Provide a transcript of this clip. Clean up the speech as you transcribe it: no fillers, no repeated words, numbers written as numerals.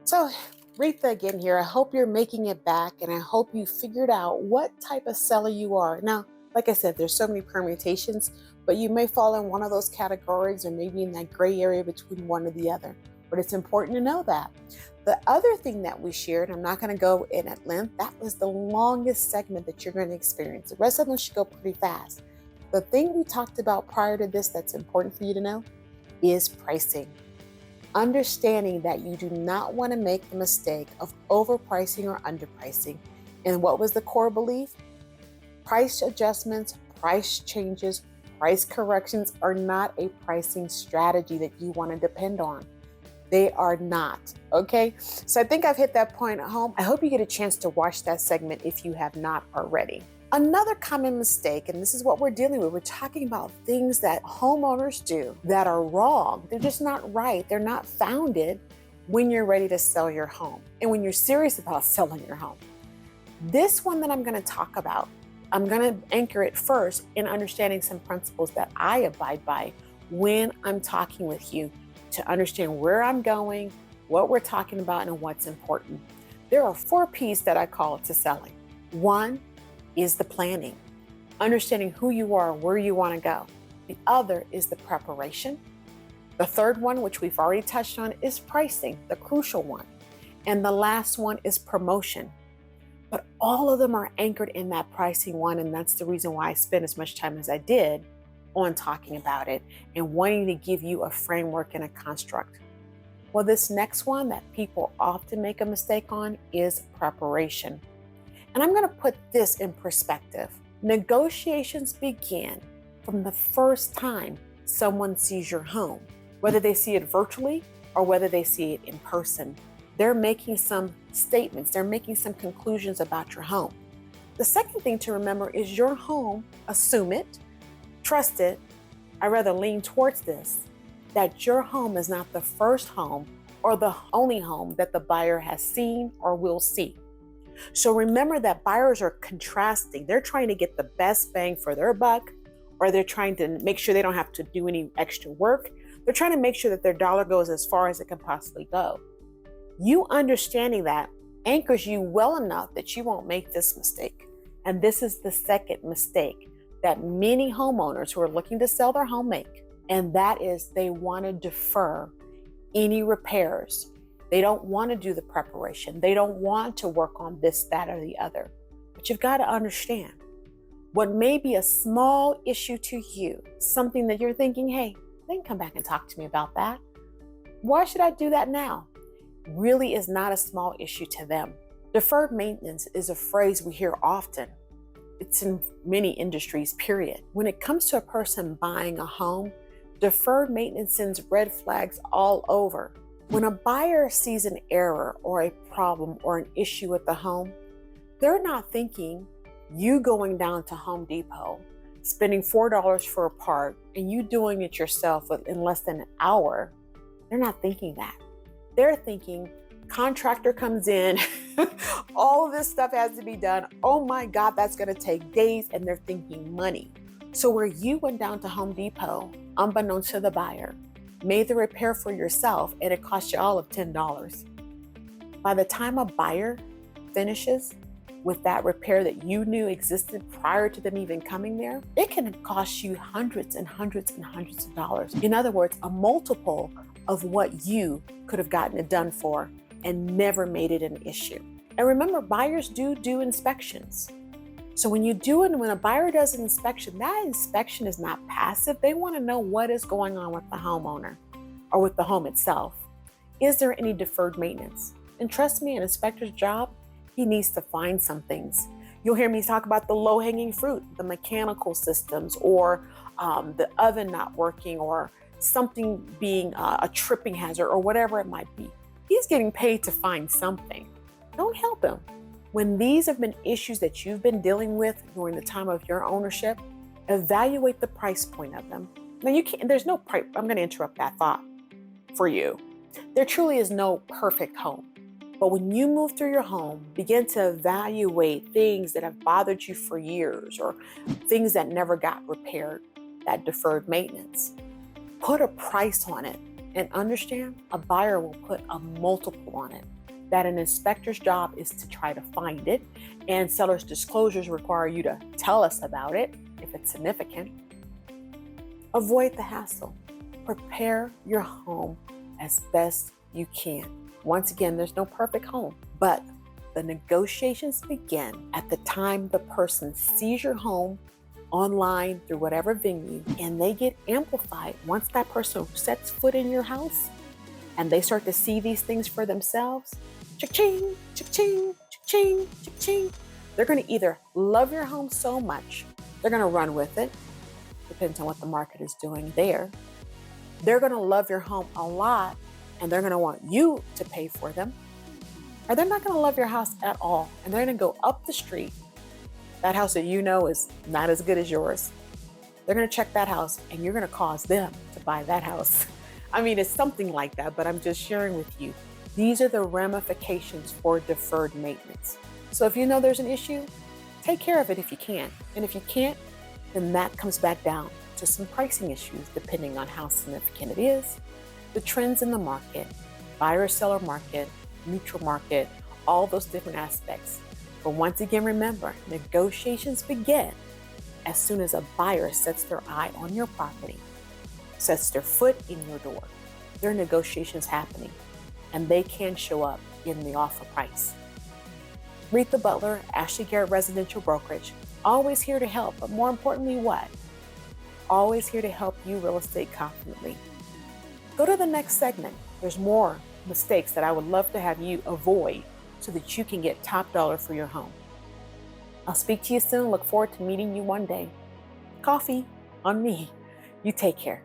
So, Reatha again here. I hope you're making it back and I hope you figured out what type of seller you are. Now, like I said, there's so many permutations, but you may fall in one of those categories or maybe in that gray area between one or the other. But it's important to know that. The other thing that we shared, I'm not going to go in at length, that was the longest segment that you're going to experience. The rest of them should go pretty fast. The thing we talked about prior to this that's important for you to know is pricing. Understanding that you do not want to make the mistake of overpricing or underpricing. And what was the core belief? Price adjustments, price changes, price corrections are not a pricing strategy that you want to depend on. They are not, okay? So I think I've hit that point at home. I hope you get a chance to watch that segment if you have not already. Another common mistake, and this is what we're dealing with, we're talking about things that homeowners do that are wrong. They're just not right. They're not founded when you're ready to sell your home and when you're serious about selling your home. This one that I'm going to talk about, I'm going to anchor it first in understanding some principles that I abide by when I'm talking with you to understand where I'm going, what we're talking about, and what's important. There are 4 P's that I call to selling. 1 is the planning, understanding who you are, where you want to go. The other is the preparation. The third one, which we've already touched on, is pricing, the crucial one. And the last one is promotion. But all of them are anchored in that pricing one, and that's the reason why I spent as much time as I did on talking about it and wanting to give you a framework and a construct. Well, this next one that people often make a mistake on is preparation. And I'm going to put this in perspective. Negotiations begin from the first time someone sees your home, whether they see it virtually or whether they see it in person. They're making some statements, they're making some conclusions about your home. The second thing to remember is your home, assume it, trust it, I rather lean towards this, that your home is not the first home or the only home that the buyer has seen or will see. So remember that buyers are contrasting. They're trying to get the best bang for their buck, or they're trying to make sure they don't have to do any extra work. They're trying to make sure that their dollar goes as far as it can possibly go. You understanding that anchors you well enough that you won't make this mistake. And this is the second mistake that many homeowners who are looking to sell their home make. And that is they want to defer any repairs. They don't want to do the preparation. They don't want to work on this, that, or the other. But you've got to understand what may be a small issue to you, something that you're thinking, hey, they can come back and talk to me about that. Why should I do that now? Really is not a small issue to them. Deferred maintenance is a phrase we hear often. It's in many industries, period. When it comes to a person buying a home, deferred maintenance sends red flags all over. When a buyer sees an error or a problem or an issue with the home, they're not thinking you going down to Home Depot, spending $4 for a part, and you doing it yourself in less than an hour. They're not thinking that. They're thinking contractor comes in, all of this stuff has to be done. Oh my God, that's going to take days, and they're thinking money. So where you went down to Home Depot, unbeknownst to the buyer, made the repair for yourself, and it cost you all of $10. By the time a buyer finishes with that repair that you knew existed prior to them even coming there, it can cost you hundreds and hundreds and hundreds of dollars. In other words, a multiple of what you could have gotten it done for and never made it an issue. And remember, buyers do inspections. So when a buyer does an inspection, that inspection is not passive. They want to know what is going on with the homeowner or with the home itself. Is there any deferred maintenance? And trust me, an inspector's job, he needs to find some things. You'll hear me talk about the low-hanging fruit, the mechanical systems, or the oven not working, or something being a tripping hazard, or whatever it might be. He's getting paid to find something. Don't help him. When these have been issues that you've been dealing with during the time of your ownership, evaluate the price point of them. Now there's no price. I'm going to interrupt that thought for you. There truly is no perfect home. But when you move through your home, begin to evaluate things that have bothered you for years or things that never got repaired, that deferred maintenance. Put a price on it And understand, a buyer will put a multiple on it. That an inspector's job is to try to find it, and seller's disclosures require you to tell us about it if it's significant. Avoid the hassle. Prepare your home as best you can. Once again, there's no perfect home, but the negotiations begin at the time the person sees your home online through whatever venue, and they get amplified once that person sets foot in your house and they start to see these things for themselves. Cha-ching, cha-ching, cha-ching, cha-ching. They're going to either love your home so much, they're going to run with it. Depends on what the market is doing there. They're going to love your home a lot, and they're going to want you to pay for them. Or they're not going to love your house at all, and they're going to go up the street. That house that you know is not as good as yours. They're going to check that house, and you're going to cause them to buy that house. I mean, it's something like that, but I'm just sharing with you. These are the ramifications for deferred maintenance. So if you know there's an issue, take care of it if you can. And if you can't, then that comes back down to some pricing issues, depending on how significant it is, the trends in the market, buyer-seller market, neutral market, all those different aspects. But once again, remember, negotiations begin as soon as a buyer sets their eye on your property, sets their foot in your door. There are negotiations happening, and they can show up in the offer price. Reatha Butler, Ashley Garrett Residential Brokerage, always here to help, but more importantly, what? Always here to help you real estate confidently. Go to the next segment. There's more mistakes that I would love to have you avoid so that you can get top dollar for your home. I'll speak to you soon. Look forward to meeting you one day. Coffee on me. You take care.